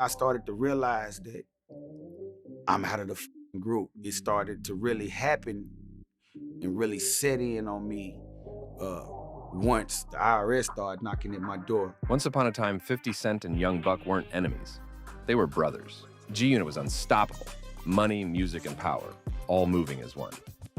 I started to realize that I'm out of the group. It started to really happen and really set in on me once the IRS started knocking at my door. Once upon a time, 50 Cent and Young Buck weren't enemies. They were brothers. G-Unit was unstoppable. Money, music, and power, all moving as one.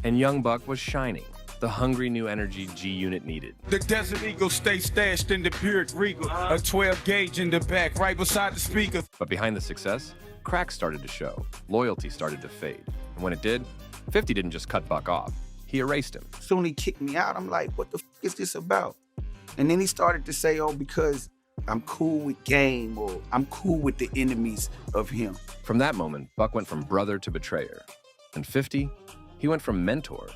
And Young Buck was shining, the hungry new energy G-Unit needed. The Desert Eagle stay stashed in the Buick Regal, a 12 gauge in the back, right beside the speaker. But behind the success, cracks started to show. Loyalty started to fade. And when it did, 50 didn't just cut Buck off. He erased him. Soon he kicked me out. I'm like, what the is this about? And then he started to say, oh, because I'm cool with game, or I'm cool with the enemies of him. From that moment, Buck went from brother to betrayer. And 50, he went from mentor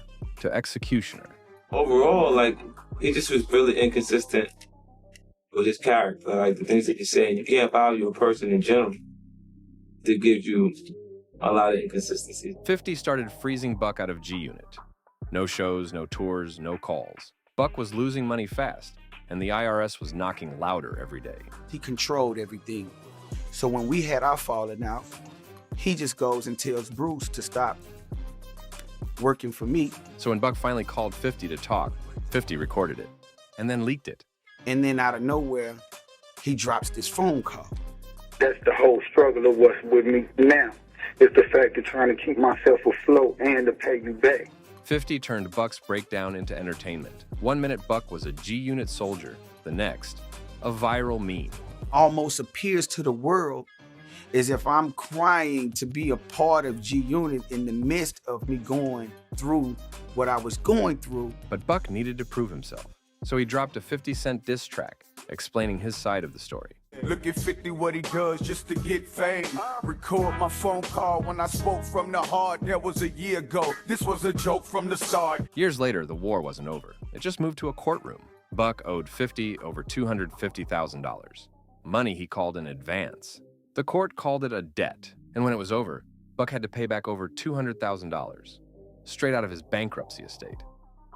to executioner. Overall, like, he just was really inconsistent with his character. Like, the things that he's saying, you can't value a person in general that gives you a lot of inconsistencies. 50 started freezing Buck out of G-Unit. No shows, no tours, no calls. Buck was losing money fast, and the IRS was knocking louder every day. He controlled everything. So when we had our falling out, he just goes and tells Bruce to stop working for me. So when Buck finally called 50 to talk, 50 recorded it, and then leaked it. And then out of nowhere, he drops this phone call. That's the whole struggle of what's with me now. It's the fact of trying to keep myself afloat and to pay you back. 50 turned Buck's breakdown into entertainment. 1 minute Buck was a G-Unit soldier, the next, a viral meme. Almost appears to the world as if I'm crying to be a part of G-Unit in the midst of me going through what I was going through. But Buck needed to prove himself, so he dropped a 50 Cent diss track explaining his side of the story. Look at 50 what he does just to get fame. Record my phone call when I spoke from the heart. That was a year ago. This was a joke from the start. Years later, the war wasn't over. It just moved to a courtroom. Buck owed 50 over $250,000. Money he called in advance. The court called it a debt, and when it was over, Buck had to pay back over $200,000, straight out of his bankruptcy estate.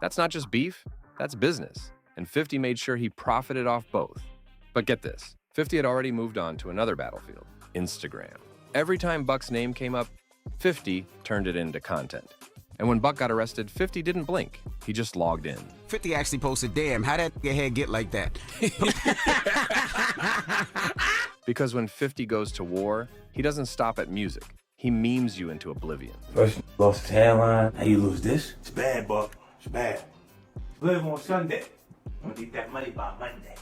That's not just beef, that's business, and 50 made sure he profited off both. But get this, 50 had already moved on to another battlefield, Instagram. Every time Buck's name came up, 50 turned it into content. And when Buck got arrested, 50 didn't blink. He just logged in. 50 actually posted, damn, how'd that head get like that? Because when 50 goes to war, he doesn't stop at music. He memes you into oblivion. First you lost the hairline, now you lose this. It's bad, Buck. It's bad. Live on Sunday. I'm gonna need that money by Monday.